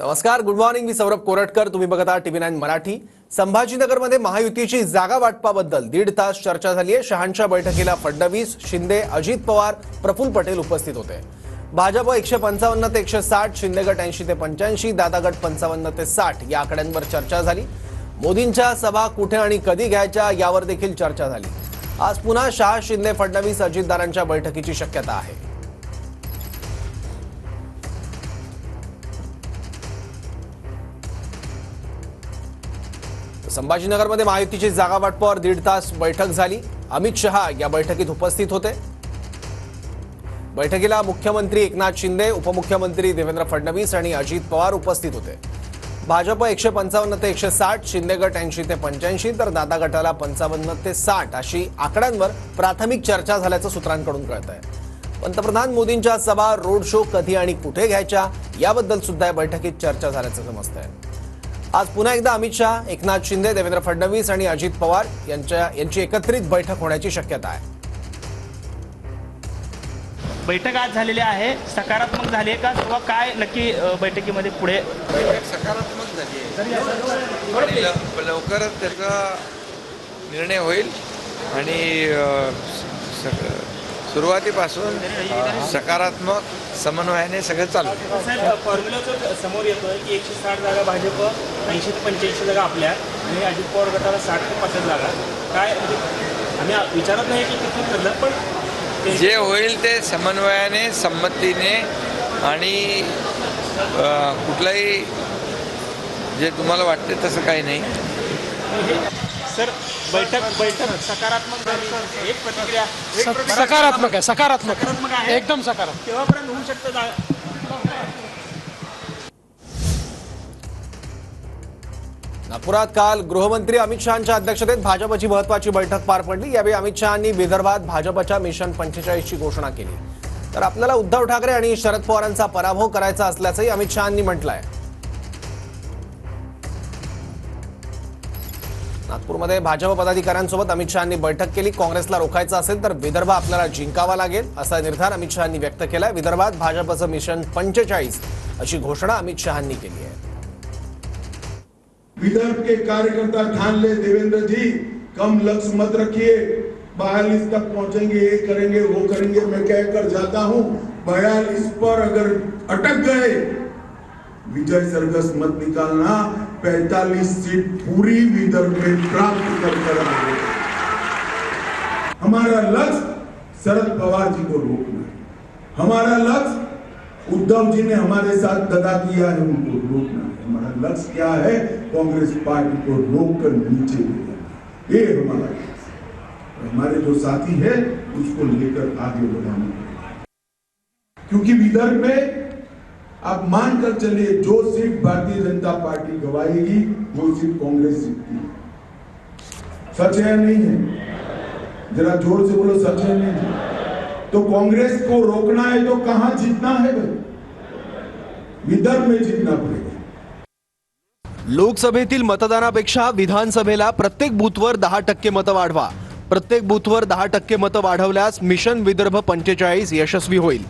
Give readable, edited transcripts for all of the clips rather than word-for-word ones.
नमस्कार, good morning. मी सौरभ कोरटकर. तुम्ही बघत आहात TV9 मराठी. संभाजीनगरमध्ये महायुतीची जागा वाटपाबद्दल 1.5 तास चर्चा झाली आहे. शहांच्या बैठकीला फडणवीस, शिंदे, अजित पवार, प्रफुल्ल पटेल उपस्थित होते. भाजप 155 ते 160, शिंदे गट 80 ते 85, दादा गट 55 ते 60 या आकड्यांवर चर्चा झाली. मोदींच्या सभा कुठे आणि कधी घ्यायच्या यावर देखील चर्चा झाली. आज पुन्हा शहा, शिंदे, फडणवीस, अजितदारांच्या बैठकीची शक्यता आहे. संभाजीनगरमध्ये महायुतीची जागा वाटपावर 1.5 तास बैठक झाली. अमित शहा या बैठकीत उपस्थित होते. बैठकीला मुख्यमंत्री एकनाथ शिंदे, उपमुख्यमंत्री देवेंद्र फडणवीस आणि अजित पवार उपस्थित होते. भाजप 155 ते 160, शिंदे गट 80 ते 85, तर दादा गटाला 55 ते 60 अशी आकड्यांवर प्राथमिक चर्चा झाल्याचं सूत्रांकडून कळत आहे. पंतप्रधान मोदींच्या सभा, रोड शो कधी आणि कुठे घ्यायच्या याबद्दल सुद्धा या बैठकीत चर्चा झाल्याचं समजतंय. आज पुन्हा एकदा अमित शहा, एकनाथ शिंदे, देवेंद्र फडणवीस आणि अजित पवार यांची एकत्रित बैठक होण्याची शक्यता आहे. बैठक आज झालेली आहे, सकारात्मक झाली आहे का किंवा काय नक्की बैठकीमध्ये पुढे? सकारात्मक झाली आहे. लवकरच त्याचा निर्णय होईल आणि सुरुवातीपासून सकारात्मक समन्वयाने सगळं चालू. साहेब, फॉर्म्युला समोर येतोय की 160 जागा भाजप, 80 ते 85 जागा आपल्या आणि अजित पवार गटाला 60 ते 65 जागा. काय म्हणजे आम्ही विचारत नाही की किती ठरलं, पण जे होईल ते समन्वयाने, संमतीने आणि कुठलाही जे तुम्हाला वाटते तसं काही नाही. सर, बैठक सकारात्मक झाली. एक प्रतिक्रिया सकारात्मक आहे. सकारात्मक आहे, एकदम सकारात्मक. केव्हापर्यंत होऊ शकतं? नागपुरात काल गृहमंत्री अमित शहांच्या अध्यक्षतेत भाजपची महत्वाची बैठक पार पडली. यावेळी अमित शहांनी विदर्भात भाजपच्या मिशन 45ची घोषणा केली. तर आपल्याला उद्धव ठाकरे आणि शरद पवारांचा पराभव करायचा असल्याचंही अमित शहांनी म्हटलंय. नागपूरमध्ये भाजप पदाधिकाऱ्यांसोबत अमित शहांनी बैठक केली. काँग्रेसला रोखायचं असेल तर विदर्भ आपल्याला जिंकावा लागेल असा निर्धार अमित शहांनी व्यक्त केलाय. विदर्भात भाजपचं मिशन 45 अशी घोषणा अमित शहांनी केली आहे. विदर्भ के कार्यकर्ता ठान ले देवेंद्र जी, कम लक्ष्य मत रखिए. 42 तक पहुंचेंगे, ये करेंगे, वो करेंगे. मैं कहकर जाता हूं 42 पर अगर अटक गए, विजय सरगस मत निकालना. 45 सीट पूरी विदर्भ में प्राप्त कर आएंगे. हमारा लक्ष्य शरद पवार जी को रोकना है. हमारा लक्ष्य उद्धव जी ने हमारे साथ गदा किया है, उनको रोकना है. हमारा लक्ष्य क्या है? कांग्रेस पार्टी को रोककर नीचे ले जाना. ये हमारा लक्ष्य. हमारे जो साथी है उसको लेकर आगे बढ़ाना. क्योंकि विदर्भ में आप मानकर चलिए, जो सीट भारतीय जनता पार्टी गवाएगी वो सीट कांग्रेस जीतती. सच है नहीं है? जरा जोर से बोलो, सच है नहीं है? तो कांग्रेस को रोकना है तो कहां जीतना है भाई? विदर्भ में जीतना पड़ेगा. लोकसभेतील मतदानापेक्षा विधानसभेला प्रत्येक बूथवर 10% मतं वाढवा. प्रत्येक बूथवर 10% मतं वाढवल्यास मिशन विदर्भ 45 यशस्वी होईल.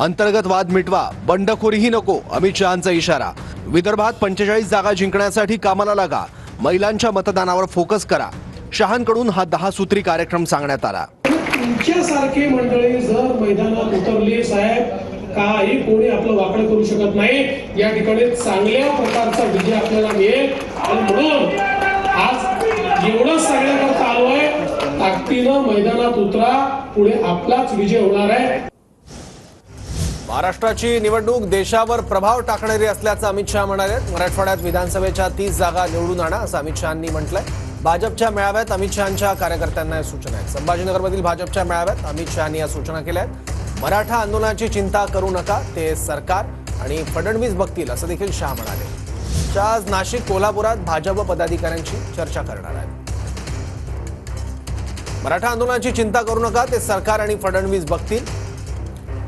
अंतर्गत वाद मिटवा, बंडखोरीही नको, अमित शहांचा इशारा. विदर्भात 45 जागा जिंकण्यासाठी कामाला लागा. महिलांच्या मतदानावर फोकस करा. शहांकडून हा 10 सूत्री कार्यक्रम सांगण्यात आला. तुमच्यासारखी मंडळी जर मैदानात उतरली, साहेब, काही कोणी आपलं वाकडं करू शकत नाही. या ठिकाणी चांगल्या प्रकारचा विजय आपल्याला मिळेल. आणि म्हणून आज एवढं सगळ्यांना चालू आहे, ताकदीनं मैदानात उतरा, पुढे आपलाच विजय होणार आहे. महाराष्ट्राची निवडणूक देशावर प्रभाव टाकणारी असल्याचं अमित शहा म्हणाले. मराठवाड्यात विधानसभेच्या 30 जागा निवडून आणा असं अमित शहांनी म्हटलंय. भाजपच्या मेळाव्यात अमित शहांच्या कार्यकर्त्यांना या सूचना आहेत. संभाजीनगरमधील भाजपच्या मेळाव्यात अमित शहांनी या सूचना केल्या आहेत. मराठा आंदोलनाची चिंता करू नका, ते सरकार आणि फडणवीस बघतील असं देखील शहा म्हणाले. शहा आज नाशिक, कोल्हापुरात भाजप पदाधिकाऱ्यांशी चर्चा करणार आहेत. मराठा आंदोलनाची चिंता करू नका, ते सरकार आणि फडणवीस बघतील.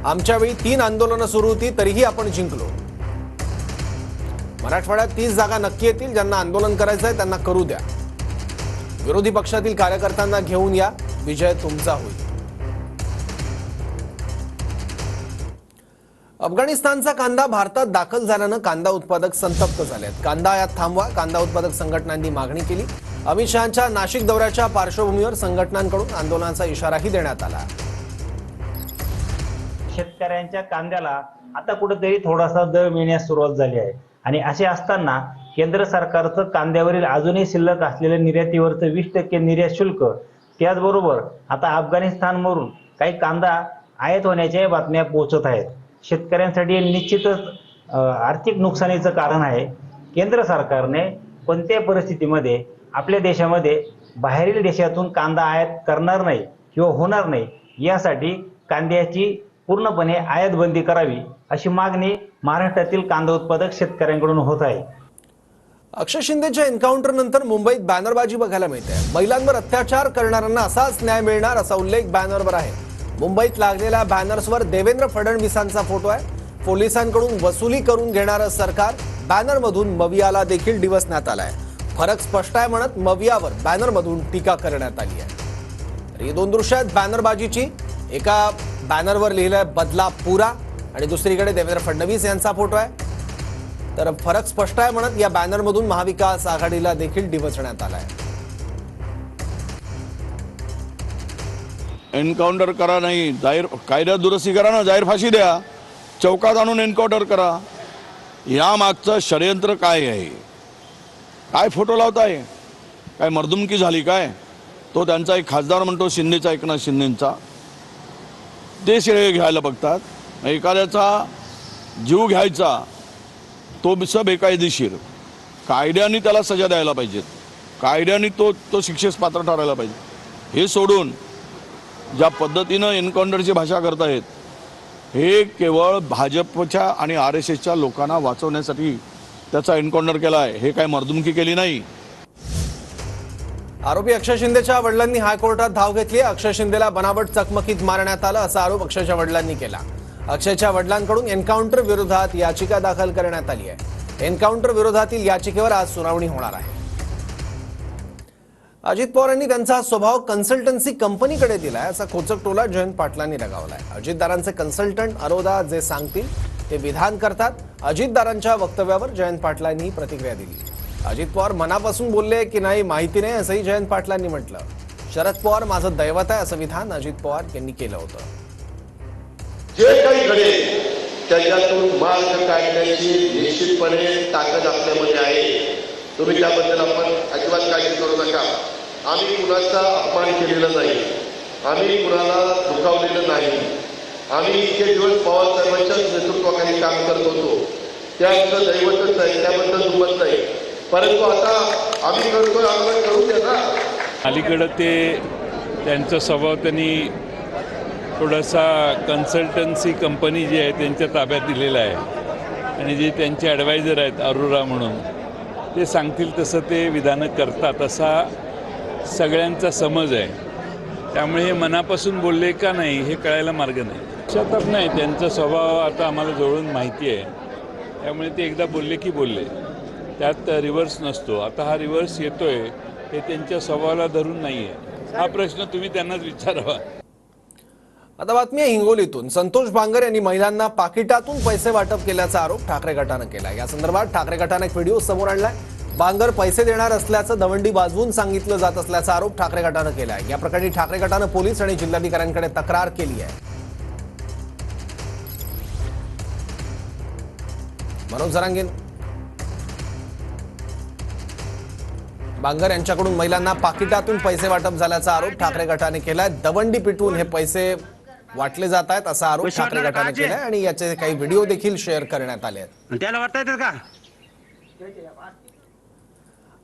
आमच्या वेळी 3 आंदोलनं सुरू होती, तरीही आपण जिंकलो. मराठवाड्यात 30 जागा नक्की येतील. ज्यांना आंदोलन करायचं आहे त्यांना करू द्या. विरोधी पक्षातील कार्यकर्त्यांना घेऊन या, विजय तुमचा होईल. अफगाणिस्तानचा कांदा भारतात दाखल झाल्यानं कांदा उत्पादक संतप्त झालेत. कांदा आयात थांबवा, कांदा उत्पादक संघटनांनी मागणी केली. अमित शहांच्या नाशिक दौऱ्याच्या पार्श्वभूमीवर संघटनांकडून आंदोलनाचा इशाराही देण्यात आला. शेतकऱ्यांच्या कांद्याला आता कुठेतरी थोडासा दर मिळण्यास सुरुवात झाली आहे आणि असे असताना केंद्र सरकारचं कांद्यावरील अजूनही शिल्लक असलेलं निर्यातीवरचं 20% निर्यात शुल्क, त्याचबरोबर आता अफगाणिस्तानवरून काही कांदा आयात होण्याच्या बातम्या पोहोचत आहेत. शेतकऱ्यांसाठी निश्चितच आर्थिक नुकसानीचं कारण आहे. केंद्र सरकारने कोणत्याही परिस्थितीमध्ये आपल्या देशामध्ये बाहेरील देशातून कांदा आयात करणार नाही किंवा होणार नाही यासाठी कांद्याची पूर्णपणे आयात बंदी करावी अशी मागणी महाराष्ट्रातील कांदा उत्पादक शेतकऱ्यांकडून होत आहे. अक्षय शिंदेच्या एन्काउंटर नंतर मुंबईत बॅनरबाजी बघायला मिळते. महिलांवर अत्याचार करणाऱ्यांना असाच न्याय मिळणार असा उल्लेख बॅनरवर आहे. मुंबईत लागलेल्या बॅनर्सवर देवेंद्र फडणवीसांचा फोटो आहे. पोलिसांकडून वसुली करून घेणारं सरकार, बॅनरमधून मवियाला देखील डिवचण्यात आलाय. फरक स्पष्ट आहे म्हणत मवियावर बॅनरमधून टीका करण्यात आली आहे. तर ही दोन दृश्य आहेत बॅनरबाजीची. एका बॅनरवर लिहिलंय बदला पुरा आणि दुसरीकडे देवेंद्र फडणवीस यांचा फोटो आहे. तर फरक स्पष्ट आहे म्हणत या बॅनरमधून महाविकास आघाडीला देखील डिवचण्यात आलाय. एन्काउंटर करा नाही, जाहीर कायदा दुरुस्ती करा ना, जाहीर फाशी द्या, चौकात आणून एन्काउंटर करा. या मागचं षडयंत्र काय आहे? काय फोटो लावताय? काय मर्दुमकी झाली काय? तो त्यांचा एक खासदार म्हणतो शिंदेचा, एकनाथ शिंदेचा, ते श्रेय घ्यायला बघतात. एखाद्याचा जीव घ्यायचा तो बेकायदेशीर, कायद्याने त्याला सजा द्यायला पाहिजेत, कायद्याने तो शिक्षेस पात्र ठरायला पाहिजे. हे सोडून ज्या पद्धतीनं एन्काउंटरची भाषा करतायत हे केवळ भाजपच्या आणि RSSच्या लोकांना वाचवण्यासाठी त्याचा एन्काउंटर केला आहे. हे काय मर्दुमकी केली नाही. आरोपी अक्षय शिंदेच्या वडिलांनी हायकोर्टात धाव घेतली. अक्षय शिंदेला बनावट चकमकीत मारण्यात आलं असा आरोप अक्षयच्या वडिलांनी केला. अक्षयच्या वडिलांकडून एन्काउंटर विरोधात याचिका दाखल करण्यात आली आहे. एन्काउंटर विरोधातील याचिकेवर आज सुनावणी होणार आहे. अजित पवार यांनी त्यांचा स्वभाव कन्सल्टन्सी कंपनीकडे दिलाय असा खोचक टोला जयंत पाटलांनी लगावलाय. अजितदारांचे कन्सल्टंट अरोदा जे सांगतील ते विधान करतात. अजितदारांच्या वक्तव्यावर जयंत पाटलांनी प्रतिक्रिया दिली. अजित पवार मनापासून बोलले की नाही माहिती नाही असंही जयंत पाटलांनी म्हटलं. शरद पवार माझं दैवत आहे असं विधान अजित पवार यांनी केलं होतं. जे काही घडेल त्याच्यातून मार्ग काढण्याची निश्चितपणे ताकद आपल्यामध्ये आहे. तुम्ही त्याबद्दल आपण अजिबात काळजी करू नका. आम्ही कुणाचा अपमान केलेला नाही, आम्ही कुणाला दुखावलेलं नाही. आम्ही इतके दिवस पवार साहेबांच्याच नेतृत्वाखाली काम करत होतो. ते आमचं दैवतच आहे, त्याबद्दल दुमत नाही. परंतु आता आम्ही करतोय, आम्हाला करू द्या ना. अलीकडं ते त्यांचा स्वभाव त्यांनी थोडासा कन्सल्टन्सी कंपनी जी आहे त्यांच्या ताब्यात दिलेला आहे आणि जे त्यांचे ॲडवायझर आहेत अरोरा म्हणून, ते सांगतील तसं ते विधानं करतात असा सगळ्यांचा समज आहे. त्यामुळे हे मनापासून बोलले का नाही हे कळायला मार्ग नाही. शतक नाही, त्यांचा स्वभाव आता आम्हाला जवळून माहिती आहे. त्यामुळे ते एकदा बोलले की बोलले, त्यात रिव्हर्स नसतो. आता हा रिव्हर्स येतोय हे त्यांच्या स्वभावाला धरून नाही आहे. हा प्रश्न तुम्ही त्यांनाच विचारावा. आता बातमी आहे हिंगोलीतून. संतोष बांगर यांनी महिलांना पाकिटातून पैसे वाटप केल्याचा आरोप ठाकरे गटानं केला. या संदर्भात ठाकरे गटानं एक व्हिडिओ समोर आणलाय. बांगर पैसे देणार असल्याचं दवंडी वाजवून सांगितलं जात असल्याचा आरोप ठाकरे गटानं केलाय. या प्रकरणी ठाकरे गटानं पोलीस आणि जिल्हाधिकाऱ्यांकडे तक्रार केली आहे. मनोज जरांगे बांगर यांच्याकडून महिलांना पाकिटातून पैसे वाटप झाल्याचा आरोप ठाकरे गटाने केलाय. दवंडी पिटवून हे पैसे वाटले जात आहेत असा आरोप ठाकरे गटाने केलाय आणि याचे काही व्हिडिओ देखील शेअर करण्यात आले आहेत. त्याला वाटता येतं का?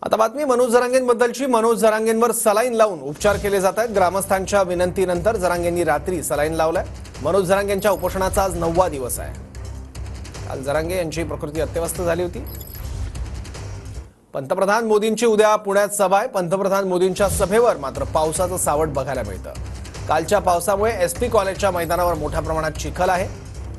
आता बातमी मनोज जरांगेंबद्दलची. मनोज जरांगेंवर सलाईन लावून उपचार केले जात आहेत. ग्रामस्थांच्या विनंतीनंतर जरांगेंनी रात्री सलाईन लावलाय. मनोज जरांगेंच्या उपोषणाचा आज 9वा दिवस आहे. काल जरांगे यांची प्रकृती अत्यवस्थ झाली होती. पंतप्रधान मोदींची उद्या पुण्यात सभा आहे. पंतप्रधान मोदींच्या सभेवर मात्र पावसाचं सावट बघायला मिळतं. कालच्या पावसामुळे SP कॉलेजच्या मैदानावर मोठ्या प्रमाणात चिखल आहे.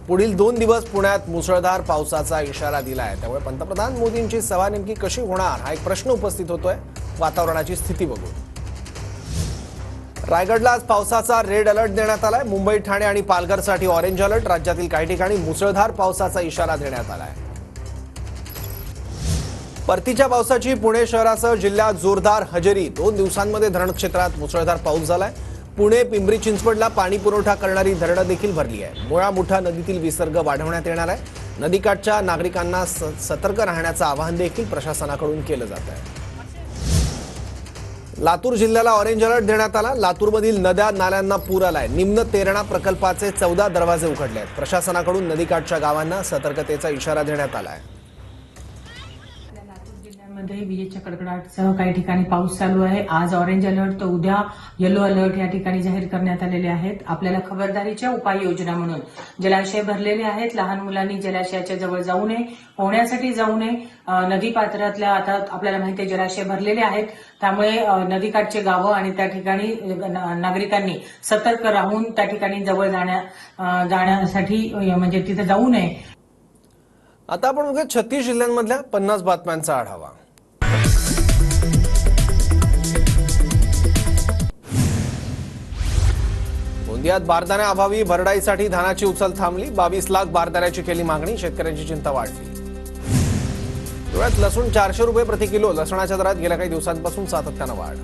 पुढील 2 दिवस पुण्यात मुसळधार पावसाचा इशारा दिला आहे. त्यामुळे पंतप्रधान मोदींची सभा नेमकी कशी होणार हा एक प्रश्न उपस्थित होतोय वातावरणाची स्थिती बघून. रायगडला आज पावसाचा रेड अलर्ट देण्यात आलाय. मुंबई, ठाणे आणि पालघरसाठी ऑरेंज अलर्ट. राज्यातील काही ठिकाणी मुसळधार पावसाचा इशारा देण्यात आलाय. परतीच्या पावसाची पुणे शहरासह जिल्ह्यात जोरदार हजेरी. 2 दिवसांमध्ये धरण क्षेत्रात मुसळधार पाऊस झालाय. पुणे, पिंपरी चिंचवडला पाणी पुरवठा करणारी धरणं देखील भरली आहे. मुळा मुठा नदीतील विसर्ग वाढवण्यात येणार आहे. नदीकाठच्या नागरिकांना सतर्क राहण्याचं आवाहन देखील प्रशासनाकडून केलं जात आहे. लातूर जिल्ह्याला ऑरेंज अलर्ट देण्यात आला. लातूरमधील नद्या नाल्यांना पूर आलाय. निम्न तेरणा प्रकल्पाचे 14 दरवाजे उघडले आहेत. प्रशासनाकडून नदीकाठच्या गावांना सतर्कतेचा इशारा देण्यात आला आहे. मध्ये विजेच्या कडकडाटासह काही ठिकाणी पाऊस चालू आहे. आज ऑरेंज अलर्ट तर उद्या येलो अलर्ट या ठिकाणी जाहीर करण्यात आलेले आहेत. आपल्याला खबरदारीच्या उपाययोजना म्हणून जलाशय भरलेले आहेत. लहान मुलांनी जलाशयाच्या जवळ जाऊ नये, पोहण्यासाठी जाऊ नये. नदी पात्रातल्या आता आपल्याला माहिती आहे जलाशय भरलेले आहेत, त्यामुळे नदीकाठचे गावं आणि त्या ठिकाणी नागरिकांनी सतर्क राहून त्या ठिकाणी जवळ जाण्यासाठी म्हणजे तिथे जाऊ नये. आता आपण बघूया 36 जिल्ह्यांमधल्या 50 बातम्यांचा आढावा. गोंदियात बारदाण्याअभावी भरडाईसाठी धानाची उचल थांबली. 22 लाख बारदाण्याची केली मागणी. शेतकऱ्यांची चिंता वाढली. धुळ्यात लसूण 400 रुपये प्रति किलो. लसणाच्या दरात गेल्या काही दिवसांपासून सातत्यानं वाढ.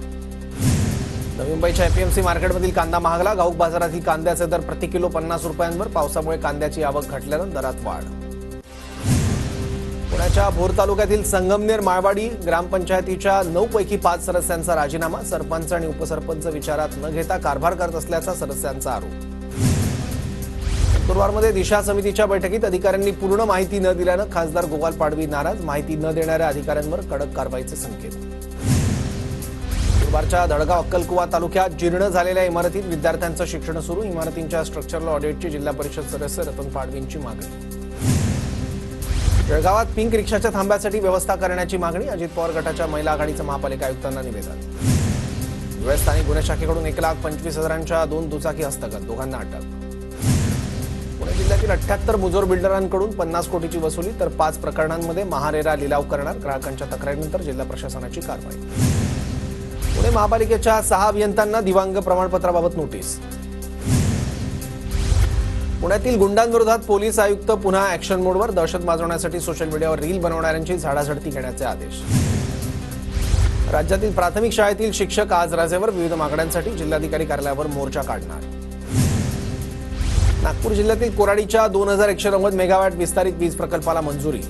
नवी मुंबईच्या एपीएमसी मार्केटमधील कांदा महागला. घाऊक बाजारातील कांद्याचे दर प्रति किलो 50 रुपयांवर. पावसामुळे कांद्याची आवक घटल्यानं दरात वाढ. पुण्याच्या भोर तालुक्यातील संगमनेर माळवाडी ग्रामपंचायतीच्या 9 पैकी 5 सदस्यांचा राजीनामा. सरपंच आणि उपसरपंच विचारात न घेता कारभार करत असल्याचा सदस्यांचा आरोप. नंदुरबारमध्ये दिशा समितीच्या बैठकीत अधिकाऱ्यांनी पूर्ण माहिती न दिल्यानं खासदार गोपाल पाडवी नाराज. माहिती न देणाऱ्या अधिकाऱ्यांवर कडक कारवाईचे संकेत. नंदुरबारच्या धडगाव अक्कलकुवा तालुक्यात जीर्ण झालेल्या इमारतीत विद्यार्थ्यांचं शिक्षण सुरू. इमारतींच्या स्ट्रक्चरल ऑडिटची जिल्हा परिषद सदस्य रतन पाडवींची मागणी. जळगावात पिंक रिक्षाच्या थांब्यासाठी व्यवस्था करण्याची मागणी. अजित पवार गटाच्या महिला आघाडीचं महापालिका आयुक्तांना निवेदन. धुळे स्थानिक गुन्हे शाखेकडून 1,25,000च्या 2 दुचाकी हस्तगत. दोघांना अटक. पुणे जिल्ह्यातील 78 मुजोर बिल्डरांकडून 50 कोटीची वसुली तर 5 प्रकरणांमध्ये महारेरा लिलाव करणार. ग्राहकांच्या तक्रारीनंतर जिल्हा प्रशासनाची कारवाई. पुणे महापालिकेच्या 6 अभियंत्यांना दिव्यांग प्रमाणपत्राबाबत नोटीस. पुण्यातील गुंडांविरोधात पोलीस आयुक्त पुन्हा ऍक्शन मोडवर. दहशत माजवण्यासाठी सोशल मीडियावर रील बनवणाऱ्यांची झाडाझडती घेण्याचे आदेश. राज्यातील प्राथमिक शाळेतील शिक्षक आज रजेवर. विविध मागण्यांसाठी जिल्हाधिकारी कार्यालयावर मोर्चा काढणार. नागपूर जिल्ह्यातील कोराडीच्या 2190 मेगावॅट विस्तारित वीज प्रकल्पाला मंजुरी.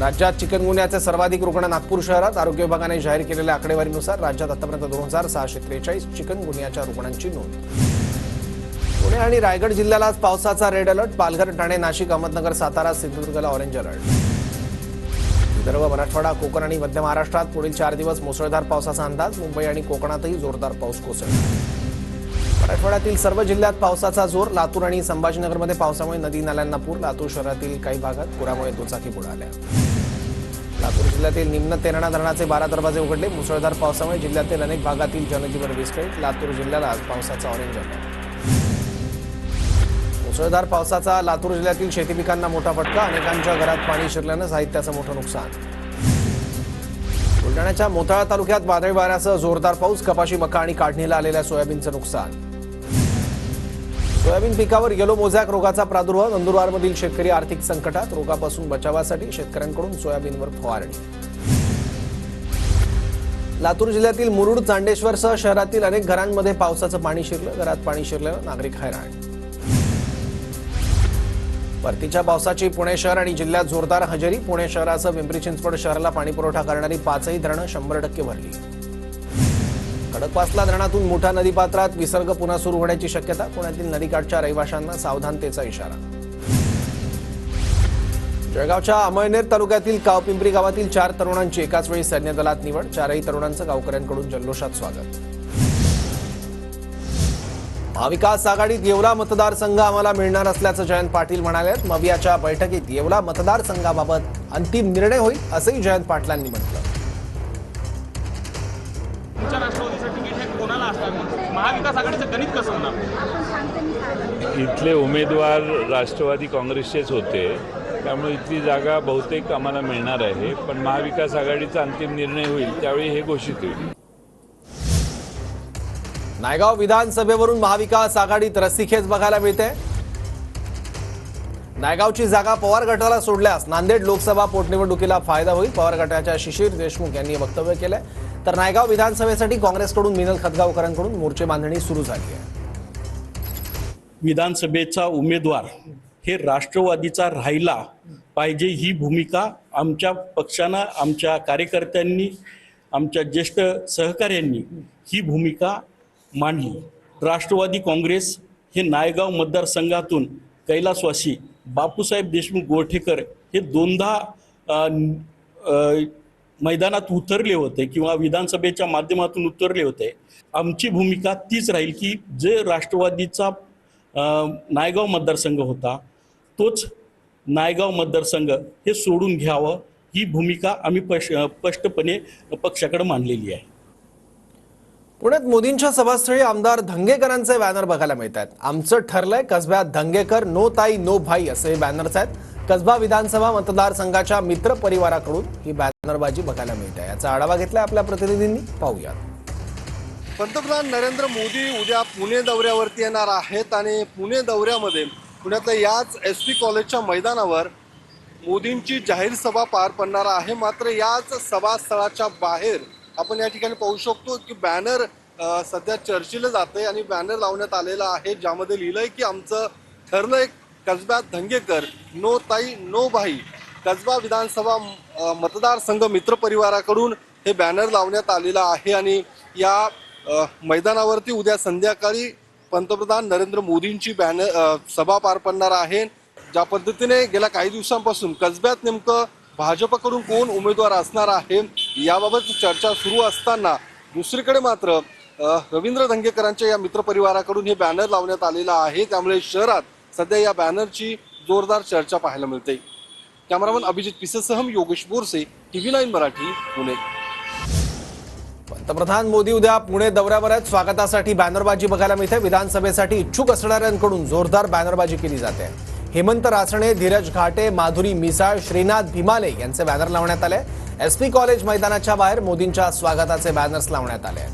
राज्यात चिकनगुन्ह्याचे सर्वाधिक रुग्ण नागपूर शहरात. आरोग्य विभागाने जाहीर केलेल्या आकडेवारीनुसार राज्यात आतापर्यंत 2643 चिकनगुन्ह्याच्या रुग्णांची नोंद. पुणे आणि रायगड जिल्ह्याला आज पावसाचा रेड अलर्ट. पालघर, ठाणे, नाशिक, अहमदनगर, सातारा, सिंधुदुर्गला ऑरेंज अलर्ट. विदर्भ, मराठवाडा, कोकण आणि मध्य महाराष्ट्रात पुढील 4 दिवस मुसळधार पावसाचा अंदाज. मुंबई आणि कोकणातही जोरदार पाऊस कोसळणार. मराठवाड्यातील सर्व जिल्ह्यात पावसाचा जोर. लातूर आणि संभाजीनगरमध्ये पावसामुळे नदी नाल्यांना पूर. लातूर शहरातील काही भागात पुरामुळे दुचाकी बुडाल्या. लातूर जिल्ह्यातील निम्न तेरणा धरणाचे 12 दरवाजे उघडले. मुसळधार पावसामुळे जिल्ह्यातील अनेक भागातील जनजीवन विस्कळीत. लातूर जिल्ह्याला आज पावसाचा ऑरेंज अलर्ट. मुसळधार पावसाचा लातूर जिल्ह्यातील शेती पिकांना मोठा फटका. अनेकांच्या घरात पाणी शिरल्यानं साहित्याचं मोठं नुकसान. बुलढाण्याच्या मोताळा तालुक्यात वादळी वाऱ्यासह जोरदार पाऊस. कपाशी, मका आणि काढणीला आलेल्या सोयाबीनचं नुकसान. सोयाबीन पिकावर येलो मोझॅक रोगाचा प्रादुर्भाव. नंदुरबारमधील शेतकरी आर्थिक संकटात. रोगापासून बचावासाठी शेतकऱ्यांकडून सोयाबीनवर फवारणी. लातूर जिल्ह्यातील मुरुड, चांडेश्वरसह शहरातील अनेक घरांमध्ये पावसाचं पाणी शिरलं. घरात पाणी शिरल्यानं नागरिक हैराण. परतीच्या पावसाची पुणे शहर आणि जिल्ह्यात जोरदार हजेरी. पुणे शहरासह पिंपरी चिंचवड शहराला पाणीपुरवठा करणारी 5ही धरणं 100% भरली. खडकवासला धरणातून मुठा नदीपात्रात विसर्ग पुन्हा सुरू होण्याची शक्यता. पुण्यातील नदीकाठच्या रहिवाशांना सावधानतेचा इशारा. जळगावच्या अमळनेर तालुक्यातील कावपिंपरी गावातील 4 तरुणांची एकाच वेळी सैन्य दलात निवड. 4ही तरुणांचं गावकऱ्यांकडून जल्लोषात स्वागत. महाविकास आघाडीत येवला मतदारसंघ आम्हाला मिळणार असल्याचं जयंत पाटील म्हणाले. मवियाच्या बैठकीत येवला मतदारसंघाबाबत अंतिम निर्णय होईल असंही जयंत पाटलांनी म्हटलं. तुमच्या राष्ट्रवादीचं तिकीट हे कोणाला असणार? महाविकास आघाडीचं गणित कसं होणार? इथले उमेदवार राष्ट्रवादी काँग्रेसचेच होते, त्यामुळे इथली जागा बहुतेक आम्हाला मिळणार आहे. पण महाविकास आघाडीचा अंतिम निर्णय होईल त्यावेळी हे घोषित होईल. नायगाव विधानसभेवरून महाविकास आघाडीत रस्सीखेच बघायला मिळते. नायगावची जागा पवार गटाला सोडल्यास नांदेड लोकसभा पोटनिवडणुकीला फायदा होईल. पवार गटाच्या शिशिर देशमुख यांनी वक्तव्य केलंय. तर नायगाव विधानसभेसाठी काँग्रेसकडून मिनल खतगावकरांकडून मोर्चे बांधणी सुरू झाली आहे. विधानसभेचा उमेदवार हे राष्ट्रवादीचा राहिला पाहिजे ही भूमिका आमच्या पक्षानं, आमच्या कार्यकर्त्यांनी, आमच्या ज्येष्ठ सहकाऱ्यांनी ही भूमिका मांडली. राष्ट्रवादी काँग्रेस हे नायगाव मतदारसंघातून कैलासवासी बापूसाहेब देशमुख गोरठेकर हे दोनदा मैदानात उतरले होते किंवा विधानसभेच्या माध्यमातून उतरले होते. आमची भूमिका तीच राहील की जे राष्ट्रवादीचा नायगाव मतदारसंघ होता तोच नायगाव मतदारसंघ हे सोडून घ्यावं ही भूमिका आम्ही स्पष्टपणे पक्षाकडे मांडलेली आहे. पुण्यात मोदींच्या सभास्थळी आमदार धंगेकरांचे बॅनर बघायला मिळत आहेत. आमचं ठरलंय कसब्यात धंगेकर, नो ताई नो भाई असे बॅनर्स आहेत. कसबा विधानसभा मतदारसंघाच्या मित्र परिवाराकडून ही बॅनरबाजी बघायला मिळते. याचा आढावा घेतलाय आपल्या प्रतिनिधींनी, पाहूयात. पंतप्रधान नरेंद्र मोदी उद्या पुणे दौऱ्यावरती येणार आहेत आणि पुणे दौऱ्यामध्ये पुण्यातल्या याच SP कॉलेजच्या मैदानावर मोदींची जाहीर सभा पार पडणार आहे. मात्र याच सभास्थळाच्या बाहेर आपण या ठिकाणी पाहू शकतो की बॅनर सध्या चर्चेला जाते आणि बॅनर लावण्यात आलेला आहे ज्यामध्ये लिहिलंय की आमचं ठरलंय कसब्यात धंगेकर, नो ताई नो भाई. कसबा विधानसभा मतदारसंघ मित्र परिवाराकडून हे बॅनर लावण्यात आलेलं आहे आणि या मैदानावरती उद्या संध्याकाळी पंतप्रधान नरेंद्र मोदींची सभा पार पडणार आहे. ज्या पद्धतीने गेल्या काही दिवसांपासून कसब्यात नेमकं भाजपकडून कोण उमेदवार असणार आहे याबाबत चर्चा सुरू असताना दुसरीकडे मात्र रवींद्र धंगेकरांच्या या मित्रपरिवाराकडून हे बॅनर लावण्यात आलेलं आहे. त्यामुळे शहरात सध्या या बॅनरची जोरदार चर्चा पाहायला मिळते. कॅमेरामन अभिजित पिसेसह योगेश बोरसे, TV9 मराठी, पुणे. पंतप्रधान मोदी उद्या पुणे दौऱ्यावर आहेत. स्वागतासाठी बॅनरबाजी बघायला मिळते. विधानसभेसाठी इच्छुक असणाऱ्यांकडून जोरदार बॅनरबाजी केली जाते. हेमंत रासणे, धीरज घाटे, माधुरी मिसाळ, श्रीनाथ भीमाले यांचे बॅनर लावण्यात आले. SP कॉलेज मैदानाच्या बाहेर मोदींच्या स्वागताचे बॅनर्स लावण्यात आले.